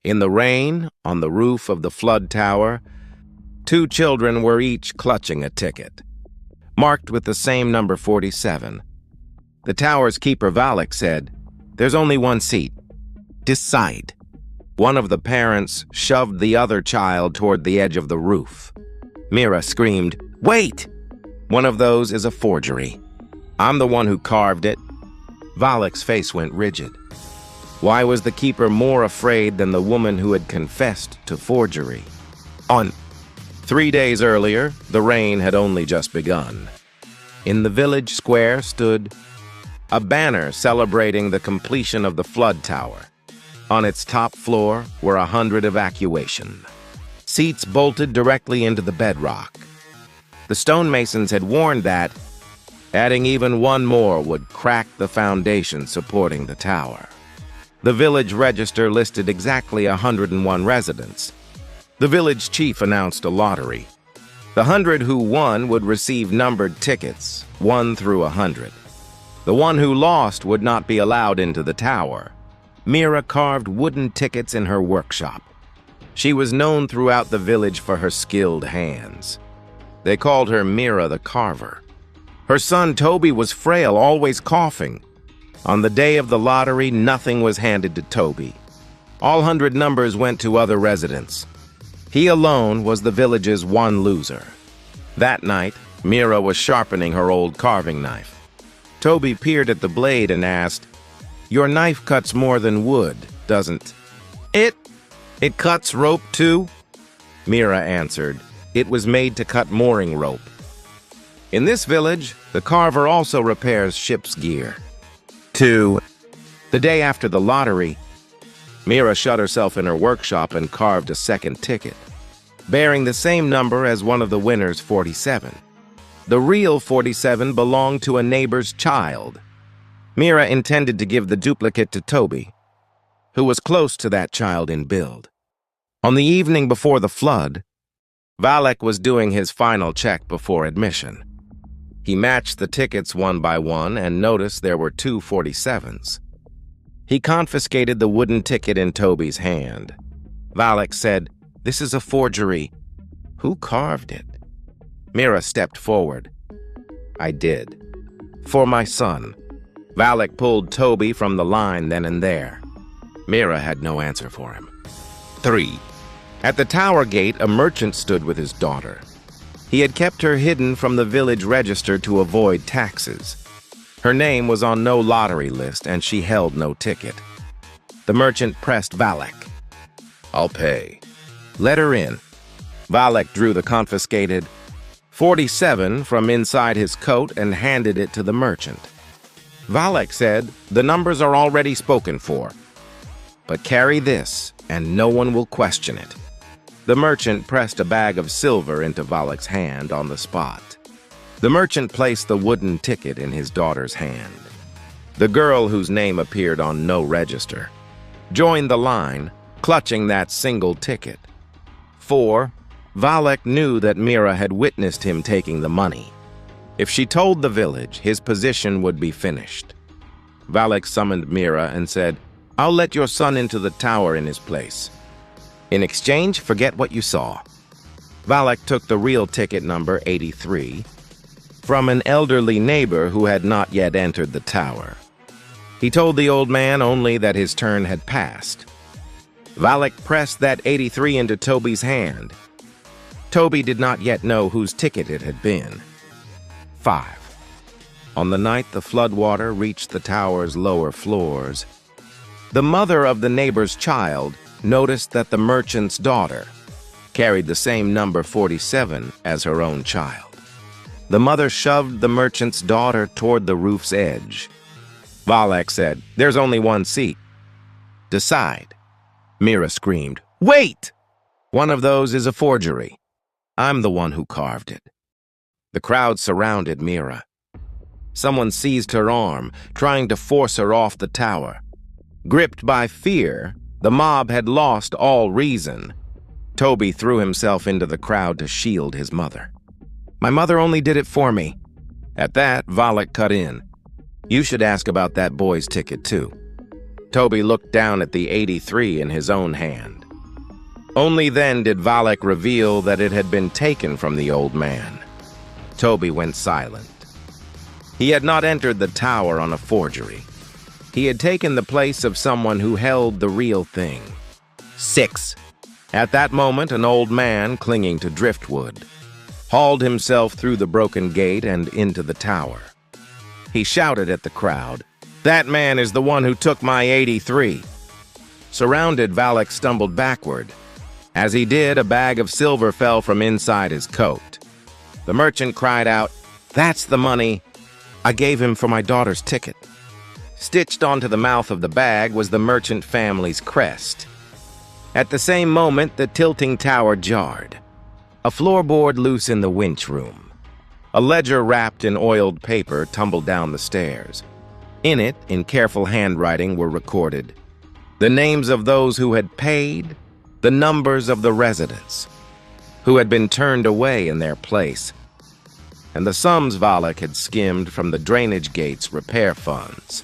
In the rain, on the roof of the flood tower, two children were each clutching a ticket, marked with the same number 47. The tower's keeper, Valak, said, "There's only one seat. Decide." One of the parents shoved the other child toward the edge of the roof. Mira screamed, "Wait! One of those is a forgery. I'm the one who carved it." Valak's face went rigid. Why was the keeper more afraid than the woman who had confessed to forgery? 3 days earlier, the rain had only just begun. In the village square stood a banner celebrating the completion of the flood tower. On its top floor were 100 evacuation. Seats bolted directly into the bedrock. The stonemasons had warned that adding even one more would crack the foundation supporting the tower. The village register listed exactly 101 residents. The village chief announced a lottery. The 100 who won would receive numbered tickets, 1 through 100. The one who lost would not be allowed into the tower. Mira carved wooden tickets in her workshop. She was known throughout the village for her skilled hands. They called her Mira the Carver. Her son Toby was frail, always coughing. On the day of the lottery, nothing was handed to Toby. All 100 numbers went to other residents. He alone was the village's one loser. That night, Mira was sharpening her old carving knife. Toby peered at the blade and asked, "Your knife cuts more than wood, doesn't it? It cuts rope too?" Mira answered, "It was made to cut mooring rope." In this village, the carver also repairs ship's gear. 2. The day after the lottery, Mira shut herself in her workshop and carved a second ticket, bearing the same number as one of the winners, 47. The real 47 belonged to a neighbor's child. Mira intended to give the duplicate to Toby, who was close to that child in build. On the evening before the flood, Valak was doing his final check before admission. He matched the tickets one by one and noticed there were 2 47s. He confiscated the wooden ticket in Toby's hand. Valak said, "This is a forgery. Who carved it?" Mira stepped forward. "I did. For my son." Valak pulled Toby from the line then and there. Mira had no answer for him. 3. At the tower gate, a merchant stood with his daughter. He had kept her hidden from the village register to avoid taxes. Her name was on no lottery list, and she held no ticket. The merchant pressed Valak. "I'll pay." "Let her in." Valak drew the confiscated 47 from inside his coat and handed it to the merchant. Valak said, "The numbers are already spoken for, but carry this, and no one will question it." The merchant pressed a bag of silver into Valak's hand on the spot. The merchant placed the wooden ticket in his daughter's hand. The girl, whose name appeared on no register, joined the line, clutching that single ticket. 4. Valak knew that Mira had witnessed him taking the money. If she told the village, his position would be finished. Valak summoned Mira and said, "I'll let your son into the tower in his place. In exchange, forget what you saw." Valak took the real ticket number 83 from an elderly neighbor who had not yet entered the tower. He told the old man only that his turn had passed. Valak pressed that 83 into Toby's hand. Toby did not yet know whose ticket it had been. 5. On the night the floodwater reached the tower's lower floors, the mother of the neighbor's child noticed that the merchant's daughter carried the same number 47 as her own child. The mother shoved the merchant's daughter toward the roof's edge. Valak said, "There's only one seat. Decide." Mira screamed, "Wait! One of those is a forgery. I'm the one who carved it." The crowd surrounded Mira. Someone seized her arm, trying to force her off the tower. Gripped by fear, the mob had lost all reason. Toby threw himself into the crowd to shield his mother. "My mother only did it for me." At that, Valak cut in. "You should ask about that boy's ticket, too." Toby looked down at the 83 in his own hand. Only then did Valak reveal that it had been taken from the old man. Toby went silent. He had not entered the tower on a forgery. He had taken the place of someone who held the real thing. 6. At that moment, an old man, clinging to driftwood, hauled himself through the broken gate and into the tower. He shouted at the crowd, "That man is the one who took my 83. Surrounded, Valak stumbled backward. As he did, a bag of silver fell from inside his coat. The merchant cried out, "That's the money I gave him for my daughter's ticket." Stitched onto the mouth of the bag was the merchant family's crest. At the same moment, the tilting tower jarred. A floorboard loose in the winch room. A ledger wrapped in oiled paper tumbled down the stairs. In it, in careful handwriting, were recorded the names of those who had paid, the numbers of the residents who had been turned away in their place, and the sums Valak had skimmed from the drainage gate's repair funds.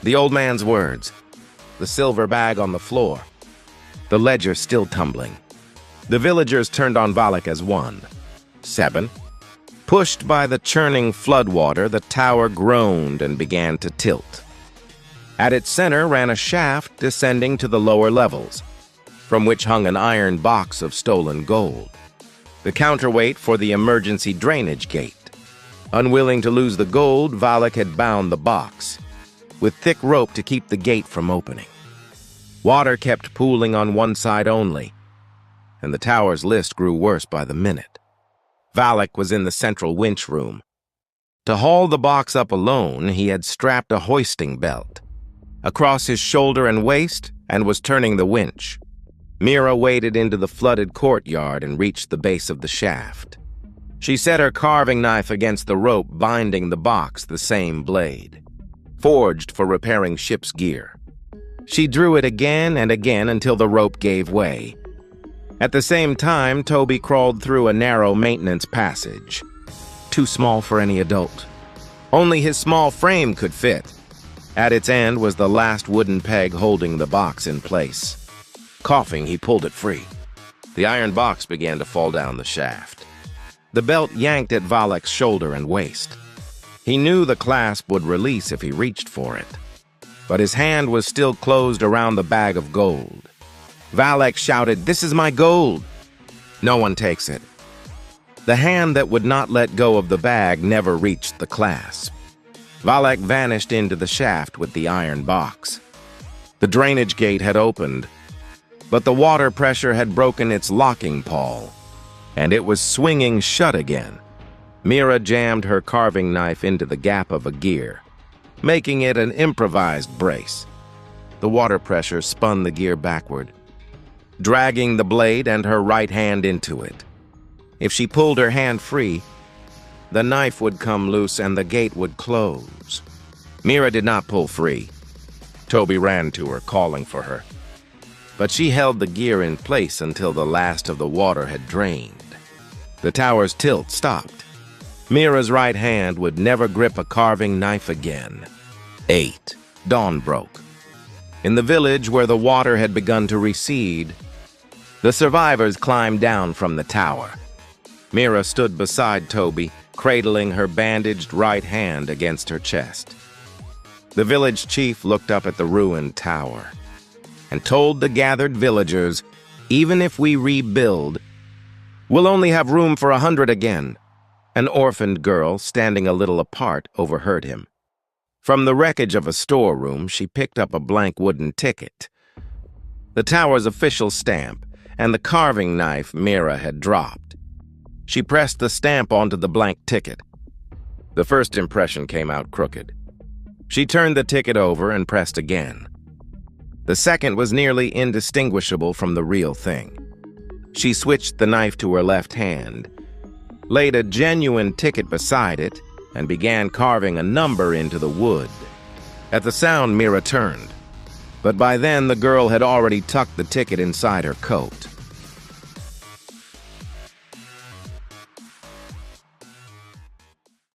The old man's words, the silver bag on the floor, the ledger still tumbling. The villagers turned on Valak as one. 7. Pushed by the churning floodwater, the tower groaned and began to tilt. At its center ran a shaft descending to the lower levels, from which hung an iron box of stolen gold, the counterweight for the emergency drainage gate. Unwilling to lose the gold, Valak had bound the box with thick rope to keep the gate from opening. Water kept pooling on one side only, and the tower's list grew worse by the minute. Valak was in the central winch room. To haul the box up alone, he had strapped a hoisting belt across his shoulder and waist and was turning the winch. Mira waded into the flooded courtyard and reached the base of the shaft. She set her carving knife against the rope binding the box, the same blade, forged for repairing ship's gear. She drew it again and again until the rope gave way. At the same time, Toby crawled through a narrow maintenance passage, too small for any adult. Only his small frame could fit. At its end was the last wooden peg holding the box in place. Coughing, he pulled it free. The iron box began to fall down the shaft. The belt yanked at Valak's shoulder and waist. He knew the clasp would release if he reached for it, but his hand was still closed around the bag of gold. Valak shouted, "This is my gold!" No one takes it. The hand that would not let go of the bag never reached the clasp. Valak vanished into the shaft with the iron box. The drainage gate had opened, but the water pressure had broken its locking pawl, and it was swinging shut again. Mira jammed her carving knife into the gap of a gear, making it an improvised brace. The water pressure spun the gear backward, dragging the blade and her right hand into it. If she pulled her hand free, the knife would come loose and the gate would close. Mira did not pull free. Toby ran to her, calling for her. But she held the gear in place until the last of the water had drained. The tower's tilt stopped. Mira's right hand would never grip a carving knife again. 8. Dawn broke. In the village where the water had begun to recede, the survivors climbed down from the tower. Mira stood beside Toby, cradling her bandaged right hand against her chest. The village chief looked up at the ruined tower and told the gathered villagers, "Even if we rebuild, we'll only have room for 100 again." An orphaned girl, standing a little apart, overheard him. From the wreckage of a storeroom, she picked up a blank wooden ticket, the tower's official stamp, and the carving knife Mira had dropped. She pressed the stamp onto the blank ticket. The first impression came out crooked. She turned the ticket over and pressed again. The second was nearly indistinguishable from the real thing. She switched the knife to her left hand, laid a genuine ticket beside it, and began carving a number into the wood. At the sound, Mira turned, but by then the girl had already tucked the ticket inside her coat.